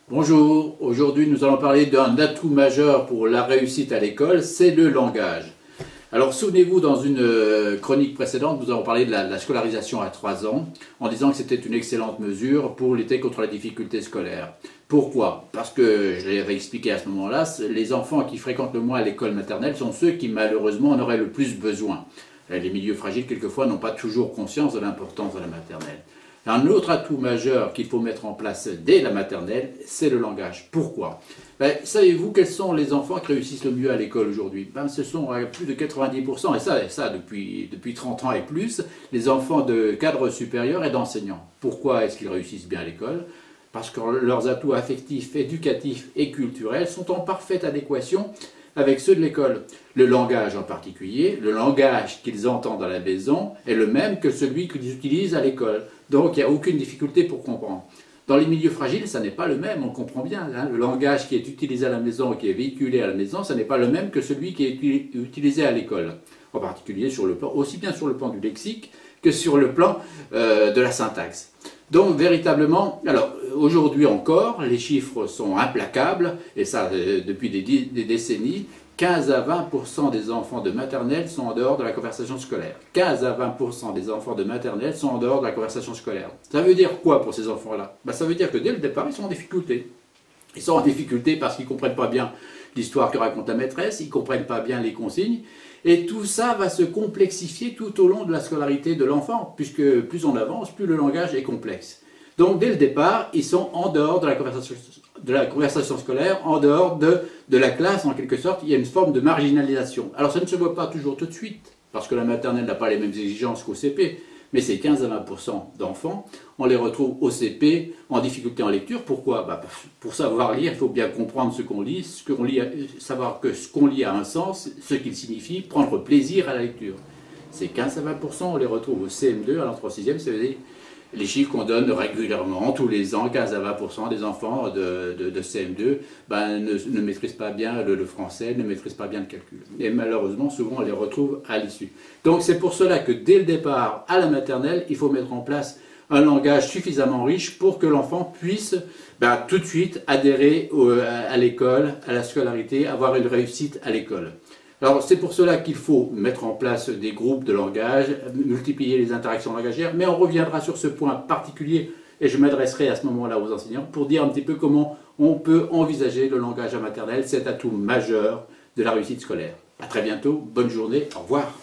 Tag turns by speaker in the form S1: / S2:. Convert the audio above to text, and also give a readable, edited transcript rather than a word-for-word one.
S1: Bonjour, aujourd'hui nous allons parler d'un atout majeur pour la réussite à l'école, c'est le langage. Alors souvenez-vous, dans une chronique précédente, nous avons parlé de la scolarisation à 3 ans, en disant que c'était une excellente mesure pour lutter contre la difficulté scolaire. Pourquoi? Parce que, je l'ai réexpliqué à ce moment-là, les enfants qui fréquentent le moins l'école maternelle sont ceux qui malheureusement en auraient le plus besoin. Les milieux fragiles, quelquefois, n'ont pas toujours conscience de l'importance de la maternelle. Un autre atout majeur qu'il faut mettre en place dès la maternelle, c'est le langage. Pourquoi? Savez-vous quels sont les enfants qui réussissent le mieux à l'école aujourd'hui? Ce sont à plus de 90%, et ça depuis 30 ans et plus, les enfants de cadres supérieurs et d'enseignants. Pourquoi est-ce qu'ils réussissent bien à l'école? Parce que leurs atouts affectifs, éducatifs et culturels sont en parfaite adéquation avec ceux de l'école. Le langage en particulier, le langage qu'ils entendent à la maison est le même que celui qu'ils utilisent à l'école. Donc il n'y a aucune difficulté pour comprendre. Dans les milieux fragiles, ça n'est pas le même, on comprend bien. Le langage qui est utilisé à la maison et qui est véhiculé à la maison, ça n'est pas le même que celui qui est utilisé à l'école. En particulier aussi bien sur le plan du lexique que sur le plan de la syntaxe. Donc véritablement, alors aujourd'hui encore, les chiffres sont implacables, et ça depuis des décennies. 15 à 20% des enfants de maternelle sont en dehors de la conversation scolaire. 15 à 20% des enfants de maternelle sont en dehors de la conversation scolaire. Ça veut dire quoi pour ces enfants-là? Ça veut dire que dès le départ, ils sont en difficulté. Ils sont en difficulté parce qu'ils ne comprennent pas bien l'histoire que raconte la maîtresse, ils ne comprennent pas bien les consignes, et tout ça va se complexifier tout au long de la scolarité de l'enfant, puisque plus on avance, plus le langage est complexe. Donc dès le départ, ils sont en dehors de la conversation scolaire, en dehors de la classe en quelque sorte. Il y a une forme de marginalisation. Alors ça ne se voit pas toujours tout de suite, parce que la maternelle n'a pas les mêmes exigences qu'au CP, mais ces 15 à 20% d'enfants, on les retrouve au CP en difficulté en lecture. Pourquoi? Pour savoir lire, il faut bien comprendre ce qu'on lit, savoir que ce qu'on lit a un sens, ce qu'il signifie, prendre plaisir à la lecture. Ces 15 à 20%, on les retrouve au CM2, à l'entrée en 6e, ça veut dire les chiffres qu'on donne régulièrement, tous les ans, 15 à 20% des enfants de CM2 ne maîtrisent pas bien le français, ne maîtrisent pas bien le calcul. Et malheureusement, souvent, on les retrouve à l'issue. Donc c'est pour cela que dès le départ, à la maternelle, il faut mettre en place un langage suffisamment riche pour que l'enfant puisse tout de suite adhérer à l'école, à la scolarité, avoir une réussite à l'école. Alors c'est pour cela qu'il faut mettre en place des groupes de langage, multiplier les interactions langagières, mais on reviendra sur ce point particulier et je m'adresserai à ce moment-là aux enseignants pour dire un petit peu comment on peut envisager le langage à maternelle, cet atout majeur de la réussite scolaire. A très bientôt, bonne journée, au revoir.